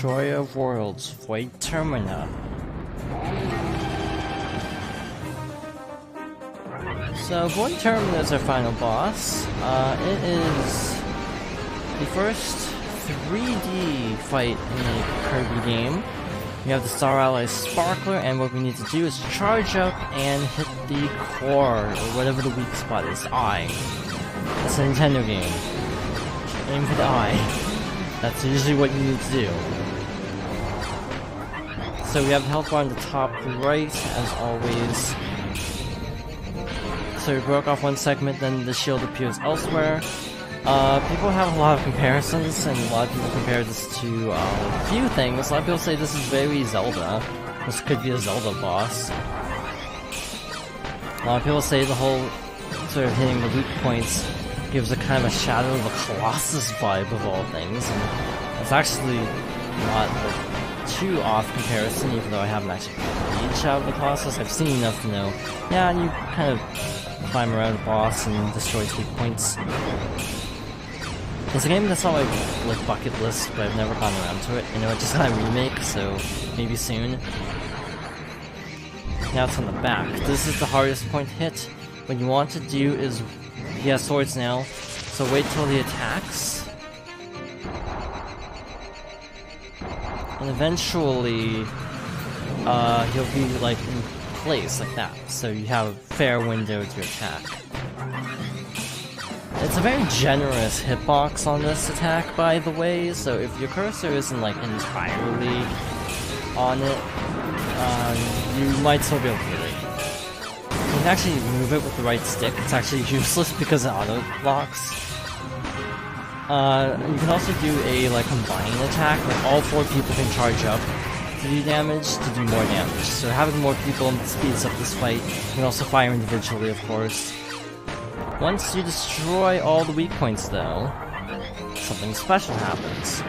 Destroyer of Worlds, Void Termina. So Void Termina is our final boss. It is the first 3D fight in a Kirby game. We have the Star Ally Sparkler, and what we need to do is charge up and hit the core, or whatever the weak spot is, eye. That's a Nintendo game. Aim for the eye. That's usually what you need to do. So we have the health bar on the top right, as always. So we broke off one segment, then the shield appears elsewhere. People have a lot of comparisons, and a lot of people compare this to a few things. A lot of people say this is very Zelda. This could be a Zelda boss. A lot of people say the whole sort of hitting the weak points gives a kind of a Shadow of the Colossus vibe of all things, and it's actually not too off comparison, even though I haven't actually played Shadow of the Colossus. I've seen enough to know, yeah, you kind of climb around a boss and destroy weak points. It's a game that's on my like bucket list, but I've never gotten around to it. I know it just got a remake, so maybe soon. Now it's on the back. This is the hardest point hit. What you want to do is, he has swords now, so wait till he attacks. And eventually, he'll be like in place like that, so you have a fair window to attack. It's a very generous hitbox on this attack, by the way, so if your cursor isn't like entirely on it, you might still be able to hit it. You can actually move it with the right stick. It's actually useless because it auto-locks. You can also do a like combined attack, like all 4 people can charge up to do damage, to do more damage. So having more people speeds up this fight. You can also fire individually, of course. Once you destroy all the weak points, though, something special happens.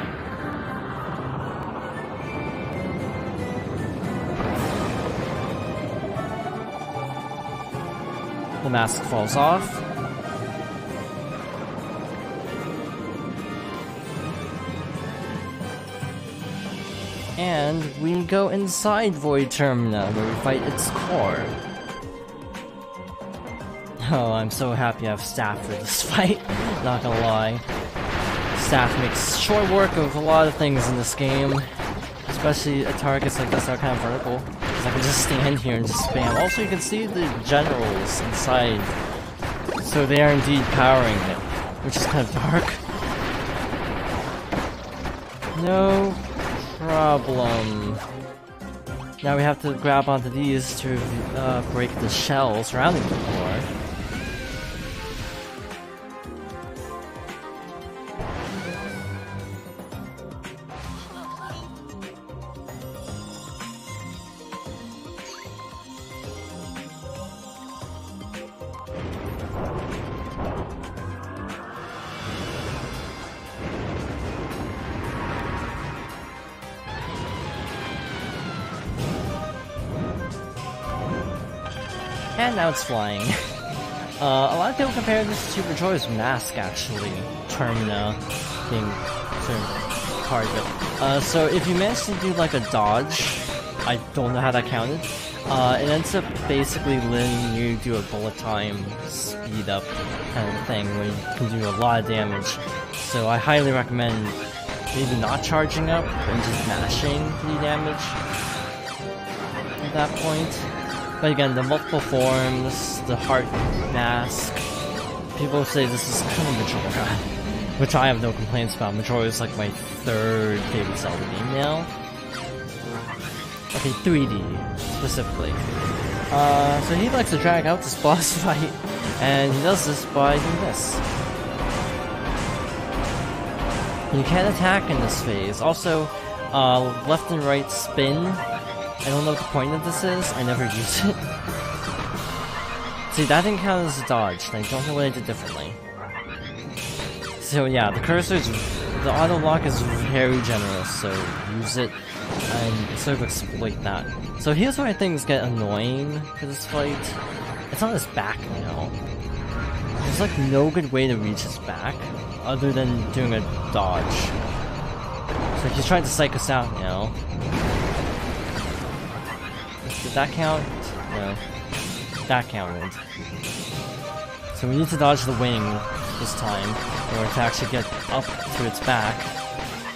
The mask falls off. And we go inside Void Termina, where we fight its core. Oh, I'm so happy I have staff for this fight, not gonna lie. Staff makes short work of a lot of things in this game, especially at targets like this that are kind of vertical, because I can just stand here and just spam. Also, you can see the generals inside, so they are indeed powering it, which is kind of dark. No problem. Now we have to grab onto these to break the shell surrounding the core. And now it's flying. A lot of people compare this to Majora's Mask, actually. Termina being sort of part of it. So if you manage to do like a dodge, I don't know how that counted, it ends up basically letting you do a bullet time speed up kind of thing where you can do a lot of damage. So I highly recommend maybe not charging up and just mashing to do damage at that point. But again, the multiple forms, the heart mask, people say this is kind of Majora, which I have no complaints about. Majora is like my 3rd favorite Zelda game now. Okay, 3D, specifically. So he likes to drag out this boss fight, and he does this by doing this. You can't attack in this phase. Also, left and right spin. I don't know what the point of this is, I never use it. See, that didn't count as a dodge, and I don't know what I did differently. So yeah, the auto lock is very generous, so use it and sort of exploit that. So here's where things get annoying for this fight. It's on his back now. There's like no good way to reach his back, other than doing a dodge. So he's trying to psych us out now. Did that count? No. That counted. So we need to dodge the wing this time in order to actually get up to its back.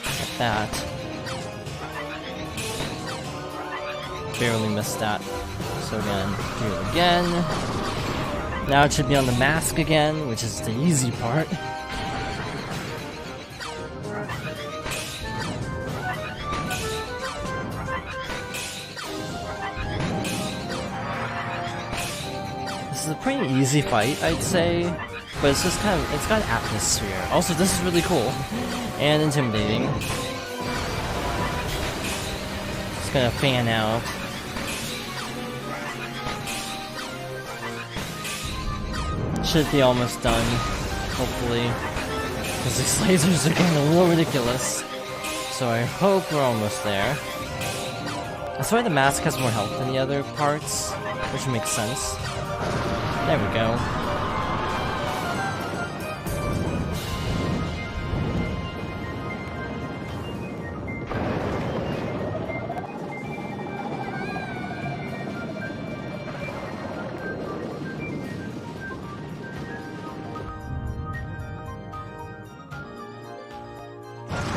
Like that. Barely missed that. So again, do it again. Now it should be on the mask again, which is the easy part. This is a pretty easy fight, I'd say, but it's just kind of, it's got atmosphere. Also, this is really cool and intimidating. It's gonna fan out. Should be almost done, hopefully, because these lasers are getting a little ridiculous. So I hope we're almost there. I swear the mask has more health than the other parts, which makes sense. There we go.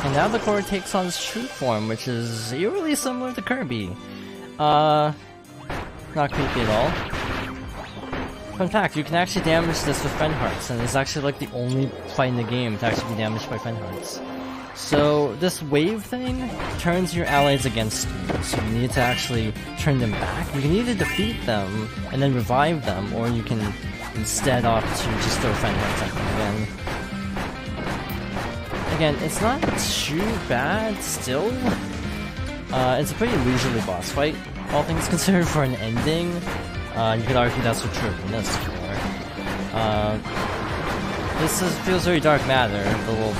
And now the core takes on its true form, which is eerily similar to Kirby. Not creepy at all. Fun fact, you can actually damage this with friend hearts, and it's actually like the only fight in the game to actually be damaged by friend hearts. So this wave thing turns your allies against you, so you need to actually turn them back. You can either defeat them and then revive them, or you can instead opt to just throw friend hearts at them again. Again, it's not too bad still. It's a pretty leisurely boss fight, all things considered, for an ending. You could argue that's what Termina's for. This feels very dark matter, the little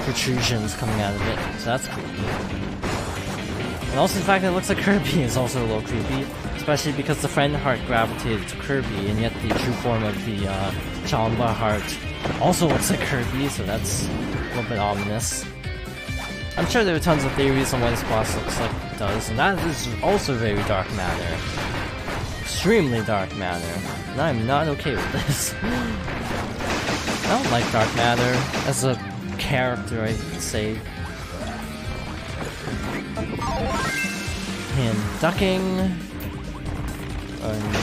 protrusions coming out of it, so that's creepy. And also the fact that it looks like Kirby is also a little creepy, especially because the friend heart gravitated to Kirby, and yet the true form of the Chamba heart also looks like Kirby, so that's a little bit ominous. I'm sure there are tons of theories on why this boss looks like it does, and that is also very dark matter. Extremely dark matter, and I'm not okay with this. I don't like dark matter as a character, I'd say. And ducking, and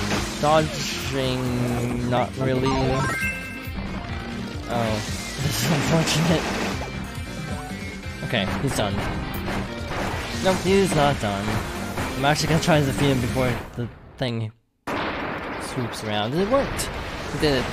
dodging, not really. Oh, this is unfortunate. Okay, he's done. Nope, he's not done. I'm actually gonna try to defeat him before the thing swoops around, and it worked! We did it.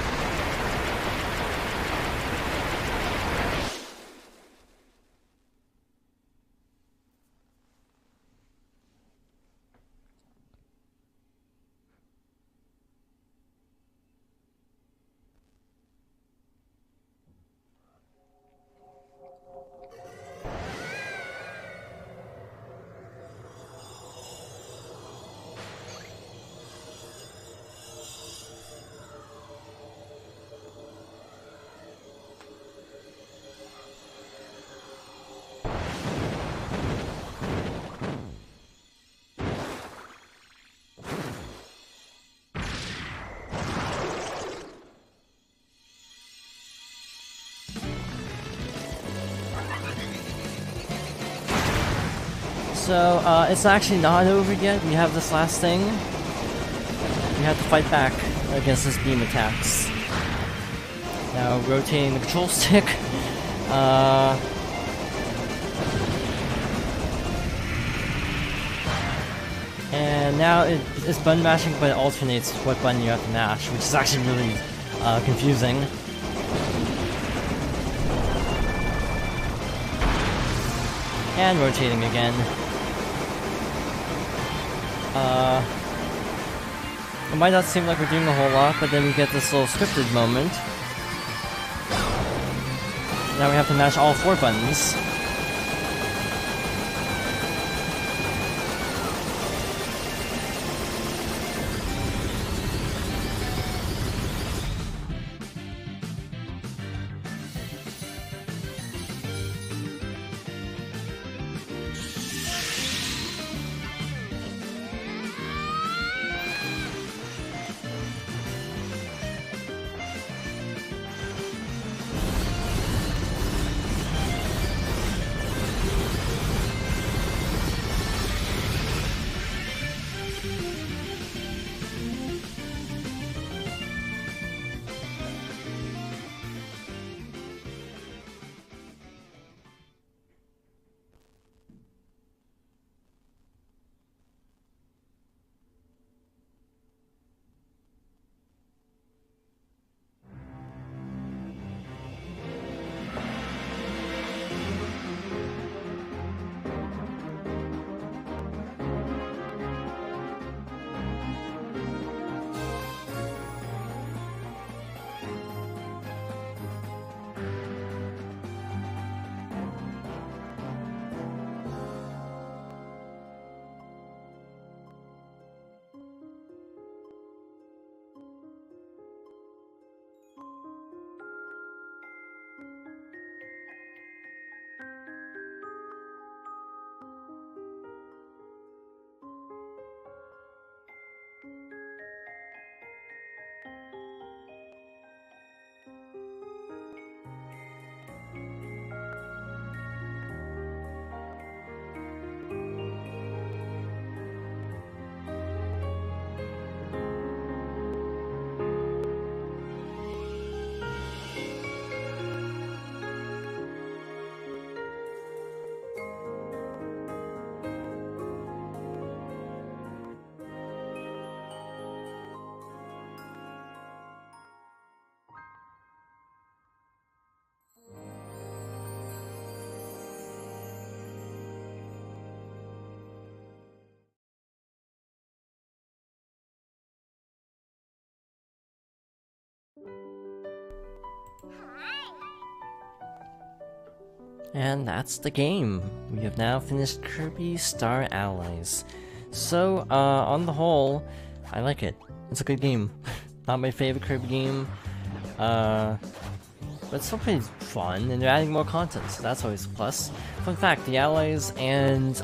So, it's actually not over yet. We have this last thing. We have to fight back against his beam attacks. Now, rotating the control stick. And now it's button mashing, but it alternates what button you have to mash, which is actually really confusing. And rotating again. It might not seem like we're doing a whole lot, but then we get this little scripted moment. Now we have to mash all 4 buttons. And that's the game. We have now finished Kirby Star Allies. So, on the whole, I like it. It's a good game. Not my favorite Kirby game, but it's still pretty fun, and they're adding more content, so that's always a plus. Fun fact, the allies and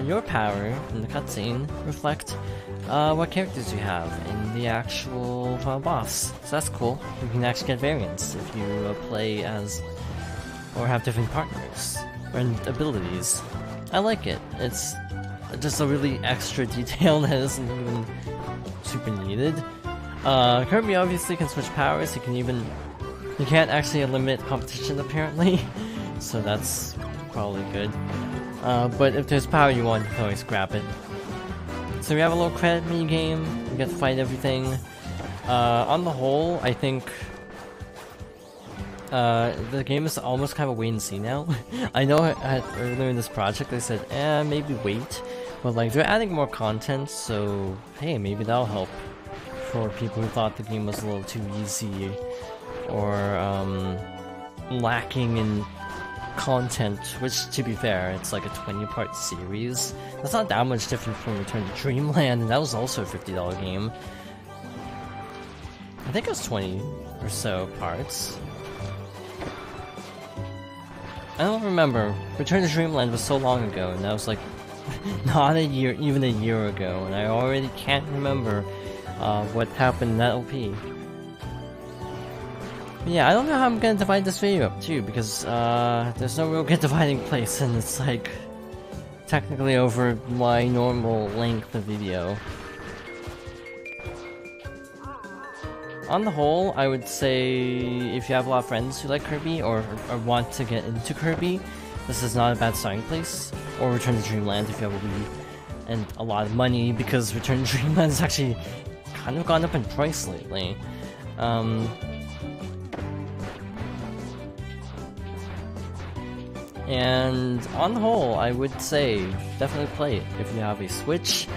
your power in the cutscene reflect what characters you have in the actual final boss. So that's cool. You can actually get variants if you play as or have different partners and abilities. I like it. It's just a really extra detail that isn't even super needed. Kirby obviously can switch powers. He can't actually eliminate competition apparently, so that's probably good. But if there's power you want, you can always grab it. So we have a little credit mini game. We get to fight everything. On the whole, I think the game is almost kind of a wait and see now. I know earlier in this project they said, maybe wait, but like they're adding more content, so hey, maybe that'll help for people who thought the game was a little too easy or lacking in content, which to be fair, it's like a 20-part series. That's not that much different from Return to Dreamland, and that was also a $50 game. I think it was 20 or so parts. I don't remember. Return to Dreamland was so long ago, and that was like not even a year ago, and I already can't remember what happened in that LP. But yeah, I don't know how I'm gonna divide this video up too, because there's no real good dividing place, and it's like technically over my normal length of video. On the whole, I would say if you have a lot of friends who like Kirby or want to get into Kirby, this is not a bad starting place. Or Return to Dreamland if you have a Wii and a lot of money, because Return to Dreamland has actually kind of gone up in price lately. And on the whole, I would say definitely play it if you have a Switch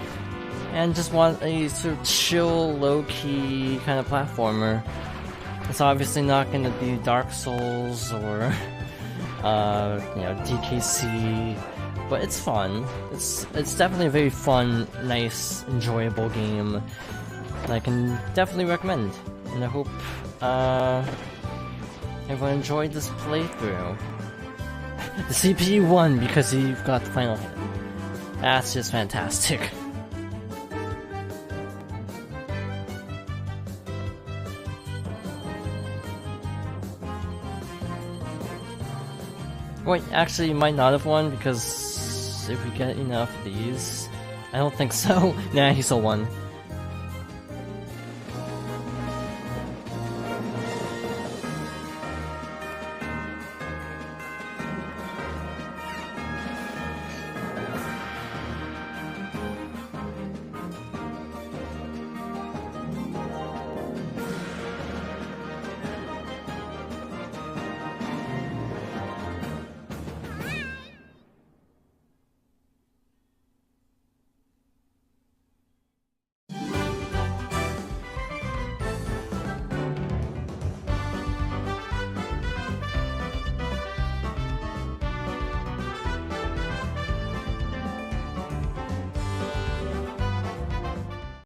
and just want a sort of chill, low-key kind of platformer. It's obviously not going to be Dark Souls or, DKC, but it's fun. It's definitely a very fun, nice, enjoyable game that I can definitely recommend. And I hope everyone enjoyed this playthrough. The CPU won because he got the final hit. That's just fantastic. Wait, actually, you might not have won, because if we get enough of these... I don't think so. Nah, he still won.